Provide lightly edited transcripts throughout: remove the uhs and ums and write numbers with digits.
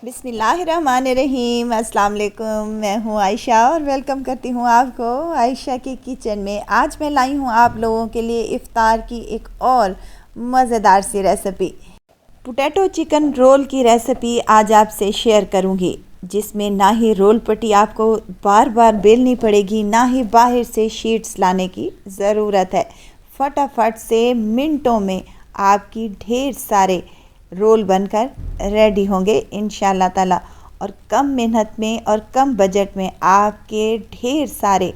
बिस्मिल्लाहिर्रहमानिर्रहीम। अस्सलाम वालेकुम। मैं हूँ आयशा और वेलकम करती हूँ आपको आयशा की किचन में। आज मैं लाई हूँ आप लोगों के लिए इफ़्तार की एक और मज़ेदार सी रेसिपी, पोटैटो चिकन रोल की रेसिपी आज आपसे शेयर करूँगी, जिसमें ना ही रोल पट्टी आपको बार बार बेलनी पड़ेगी, ना ही बाहर से शीट्स लाने की ज़रूरत है। फटाफट से मिनटों में आपकी ढेर सारे रोल बनकर रेडी होंगे इंशाल्लाह ताला, और कम मेहनत में और कम बजट में आपके ढेर सारे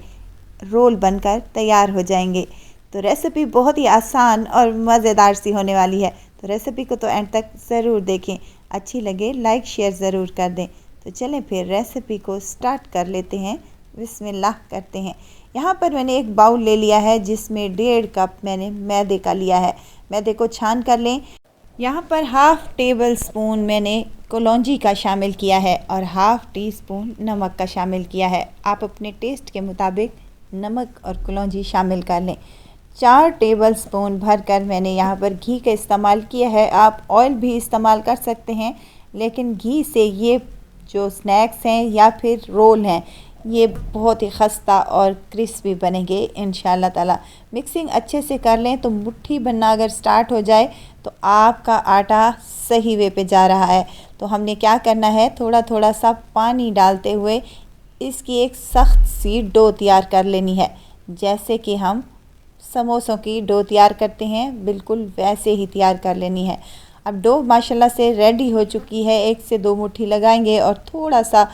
रोल बनकर तैयार हो जाएंगे। तो रेसिपी बहुत ही आसान और मज़ेदार सी होने वाली है, तो रेसिपी को तो एंड तक ज़रूर देखें। अच्छी लगे लाइक शेयर ज़रूर कर दें। तो चलें फिर रेसिपी को स्टार्ट कर लेते हैं। बिस्मिल्लाह करते हैं। यहाँ पर मैंने एक बाउल ले लिया है जिसमें 1.5 कप मैंने मैदे का लिया है। मैदे को छान कर लें। यहाँ पर हाफ़ टेबल स्पून मैंने कलौंजी का शामिल किया है और हाफ़ टी स्पून नमक का शामिल किया है। आप अपने टेस्ट के मुताबिक नमक और कलौंजी शामिल कर लें। 4 टेबल स्पून भरकर मैंने यहाँ पर घी का इस्तेमाल किया है। आप ऑयल भी इस्तेमाल कर सकते हैं, लेकिन घी से ये जो स्नैक्स हैं या फिर रोल हैं, ये बहुत ही खस्ता और क्रिस्पी बनेंगे इंशाल्लाह ताला। मिक्सिंग अच्छे से कर लें तो मुट्ठी बनना अगर स्टार्ट हो जाए तो आपका आटा सही वे पे जा रहा है। तो हमने क्या करना है, थोड़ा थोड़ा सा पानी डालते हुए इसकी एक सख्त सी डो तैयार कर लेनी है। जैसे कि हम समोसों की डो तैयार करते हैं, बिल्कुल वैसे ही तैयार कर लेनी है। अब डो माशाल्लाह से रेडी हो चुकी है। 1 से 2 मुट्ठी लगाएंगे और थोड़ा सा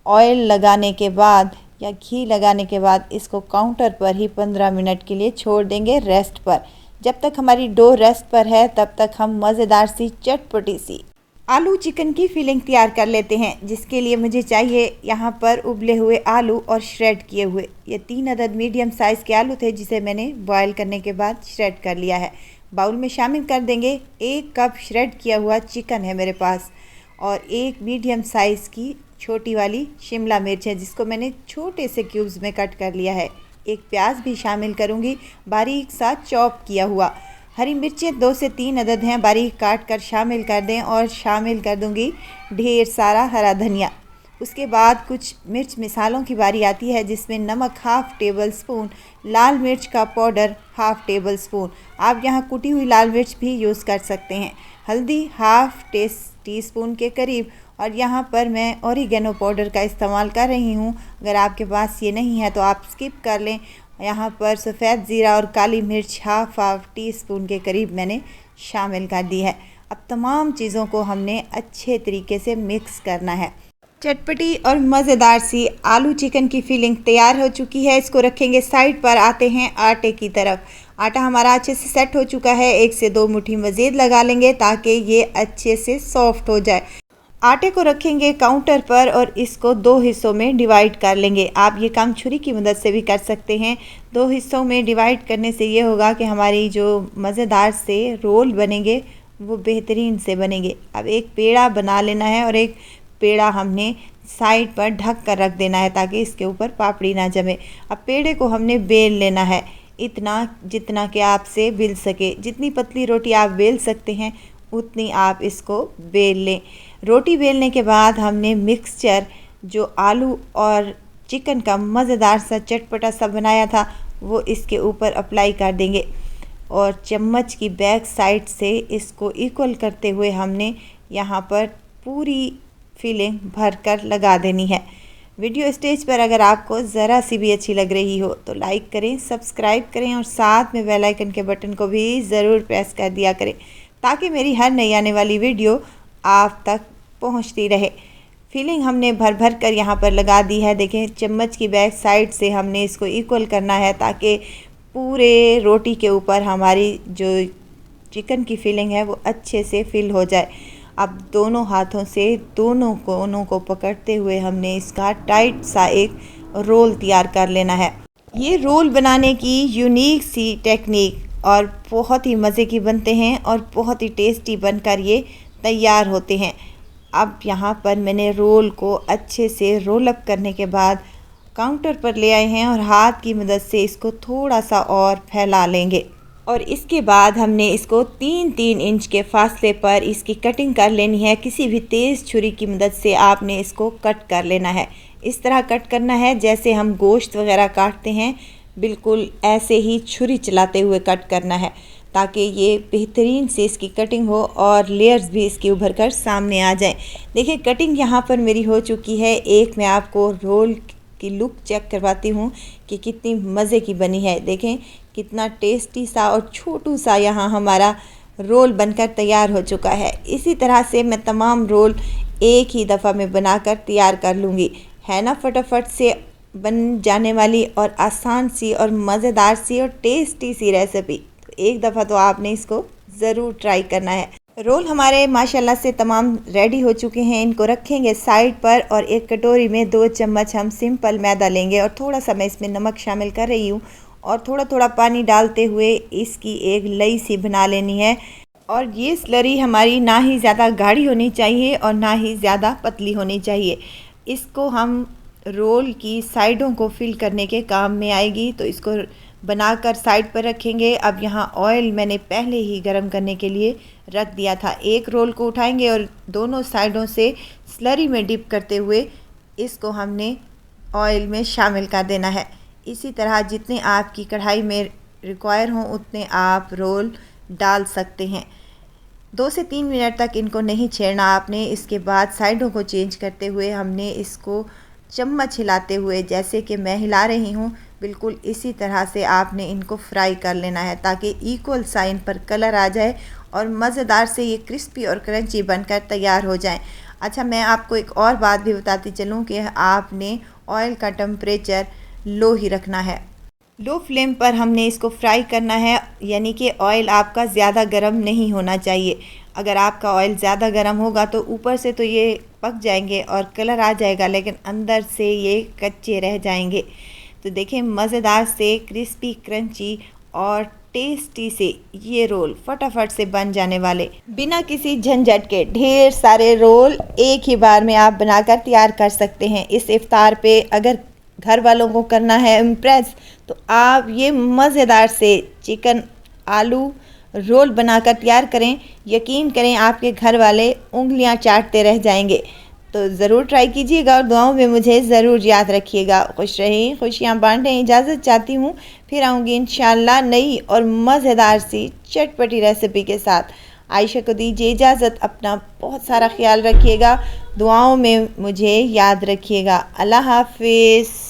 ऑयल लगाने के बाद या घी लगाने के बाद इसको काउंटर पर ही 15 मिनट के लिए छोड़ देंगे रेस्ट पर। जब तक हमारी डो रेस्ट पर है तब तक हम मज़ेदार सी चटपटी सी आलू चिकन की फिलिंग तैयार कर लेते हैं, जिसके लिए मुझे चाहिए यहाँ पर उबले हुए आलू और श्रेड किए हुए। ये 3 अदद मीडियम साइज़ के आलू थे जिसे मैंने बॉयल करने के बाद श्रेड कर लिया है। बाउल में शामिल कर देंगे। 1 कप श्रेड किया हुआ चिकन है मेरे पास, और 1 मीडियम साइज़ की छोटी वाली शिमला मिर्च है जिसको मैंने छोटे से क्यूब्स में कट कर लिया है। 1 प्याज भी शामिल करूँगी, बारीक सा चॉप किया हुआ। हरी मिर्चें 2 से 3 अदद हैं, बारीक काट कर शामिल कर दें, और शामिल कर दूँगी ढेर सारा हरा धनिया। उसके बाद कुछ मिर्च मिसालों की बारी आती है, जिसमें नमक हाफ़ टेबल स्पून, लाल मिर्च का पाउडर हाफ़ टेबल स्पून, आप यहाँ कुटी हुई लाल मिर्च भी यूज़ कर सकते हैं, हल्दी हाफ़ टी स्पून के करीब, और यहाँ पर मैं ओरिगेनो पाउडर का इस्तेमाल कर रही हूँ। अगर आपके पास ये नहीं है तो आप स्किप कर लें। यहाँ पर सफ़ेद ज़ीरा और काली मिर्च हाफ़ टी स्पून के करीब मैंने शामिल कर दी है। अब तमाम चीज़ों को हमने अच्छे तरीके से मिक्स करना है। चटपटी और मज़ेदार सी आलू चिकन की फिलिंग तैयार हो चुकी है। इसको रखेंगे साइड पर। आते हैं आटे की तरफ। आटा हमारा अच्छे से सेट हो चुका है। 1 से 2 मुट्ठी मज़ीद लगा लेंगे ताकि ये अच्छे से सॉफ्ट हो जाए। आटे को रखेंगे काउंटर पर और इसको 2 हिस्सों में डिवाइड कर लेंगे। आप ये काम छुरी की मदद से भी कर सकते हैं। 2 हिस्सों में डिवाइड करने से ये होगा कि हमारी जो मज़ेदार से रोल बनेंगे वो बेहतरीन से बनेंगे। अब एक पेड़ा बना लेना है और एक पेड़ा हमने साइड पर ढक कर रख देना है ताकि इसके ऊपर पापड़ी ना जमे। अब पेड़े को हमने बेल लेना है, इतना जितना कि आपसे बेल सके। जितनी पतली रोटी आप बेल सकते हैं उतनी आप इसको बेल लें। रोटी बेलने के बाद हमने मिक्सचर जो आलू और चिकन का मज़ेदार सा चटपटा सा बनाया था वो इसके ऊपर अप्लाई कर देंगे, और चम्मच की बैक साइड से इसको इक्वल करते हुए हमने यहाँ पर पूरी फिलिंग भर कर लगा देनी है। वीडियो स्टेज पर अगर आपको ज़रा सी भी अच्छी लग रही हो तो लाइक करें, सब्सक्राइब करें और साथ में बेल आइकन के बटन को भी ज़रूर प्रेस कर दिया करें ताकि मेरी हर नई आने वाली वीडियो आप तक पहुंचती रहे। फिलिंग हमने भर भर कर यहाँ पर लगा दी है। देखें, चम्मच की बैक साइड से हमने इसको इक्वल करना है ताकि पूरे रोटी के ऊपर हमारी जो चिकन की फिलिंग है वो अच्छे से फिल हो जाए। अब दोनों हाथों से दोनों कोनों को पकड़ते हुए हमने इसका टाइट सा एक रोल तैयार कर लेना है। ये रोल बनाने की यूनिक सी टेक्निक और बहुत ही मज़े की बनते हैं और बहुत ही टेस्टी बनकर ये तैयार होते हैं। अब यहाँ पर मैंने रोल को अच्छे से रोल अप करने के बाद काउंटर पर ले आए हैं और हाथ की मदद से इसको थोड़ा सा और फैला लेंगे। और इसके बाद हमने इसको 3-3 इंच के फासले पर इसकी कटिंग कर लेनी है। किसी भी तेज़ छुरी की मदद से आपने इसको कट कर लेना है। इस तरह कट करना है जैसे हम गोश्त वगैरह काटते हैं, बिल्कुल ऐसे ही छुरी चलाते हुए कट करना है ताकि ये बेहतरीन से इसकी कटिंग हो और लेयर्स भी इसकी उभर कर सामने आ जाएं। देखिए कटिंग यहाँ पर मेरी हो चुकी है। एक मैं आपको रोल की लुक चेक करवाती हूँ कि कितनी मज़े की बनी है। देखें कितना टेस्टी सा और छोटू सा यहाँ हमारा रोल बनकर तैयार हो चुका है। इसी तरह से मैं तमाम रोल एक ही दफ़ा में बनाकर तैयार कर लूँगी। है ना फटाफट से बन जाने वाली और आसान सी और मज़ेदार सी और टेस्टी सी रेसिपी। एक दफ़ा तो आपने इसको ज़रूर ट्राई करना है। रोल हमारे माशाल्लाह से तमाम रेडी हो चुके हैं। इनको रखेंगे साइड पर और एक कटोरी में 2 चम्मच हम सिंपल मैदा लेंगे और थोड़ा सा मैं इसमें नमक शामिल कर रही हूँ और थोड़ा थोड़ा पानी डालते हुए इसकी एक लई सी बना लेनी है। और ये स्लरी हमारी ना ही ज़्यादा गाढ़ी होनी चाहिए और ना ही ज़्यादा पतली होनी चाहिए। इसको हम रोल की साइडों को फिल करने के काम में आएगी, तो इसको बनाकर साइड पर रखेंगे। अब यहाँ ऑयल मैंने पहले ही गरम करने के लिए रख दिया था। एक रोल को उठाएंगे और दोनों साइडों से स्लरी में डिप करते हुए इसको हमने ऑयल में शामिल कर देना है। इसी तरह जितने आपकी कढ़ाई में रिक्वायर हों उतने आप रोल डाल सकते हैं। 2 से 3 मिनट तक इनको नहीं छेड़ना आपने। इसके बाद साइडों को चेंज करते हुए हमने इसको चम्मच हिलाते हुए, जैसे कि मैं हिला रही हूँ, बिल्कुल इसी तरह से आपने इनको फ्राई कर लेना है ताकि इक्वल साइन पर कलर आ जाए और मज़ेदार से ये क्रिस्पी और क्रंची बनकर तैयार हो जाएं। अच्छा, मैं आपको एक और बात भी बताती चलूँ कि आपने ऑयल का टेम्परेचर लो ही रखना है। लो फ्लेम पर हमने इसको फ्राई करना है, यानी कि ऑयल आपका ज़्यादा गर्म नहीं होना चाहिए। अगर आपका ऑयल ज़्यादा गर्म होगा तो ऊपर से तो ये पक जाएंगे और कलर आ जाएगा, लेकिन अंदर से ये कच्चे रह जाएंगे। तो देखें मज़ेदार से क्रिस्पी क्रंची और टेस्टी से ये रोल फटाफट से बन जाने वाले। बिना किसी झंझट के ढेर सारे रोल एक ही बार में आप बनाकर तैयार कर सकते हैं। इस इफ्तार पे अगर घर वालों को करना है इम्प्रेस, तो आप ये मज़ेदार से चिकन आलू रोल बनाकर तैयार करें। यकीन करें आपके घर वाले उंगलियां चाटते रह जाएंगे। तो ज़रूर ट्राई कीजिएगा और दुआओं में मुझे ज़रूर याद रखिएगा। खुश रहें, खुशियाँ बांटें। इजाज़त चाहती हूँ, फिर आऊँगी इंशाअल्लाह नई और मज़ेदार सी चटपटी रेसिपी के साथ। आयशा को दीजिए इजाज़त। अपना बहुत सारा ख्याल रखिएगा, दुआओं में मुझे याद रखिएगा। अल्लाह हाफिज़।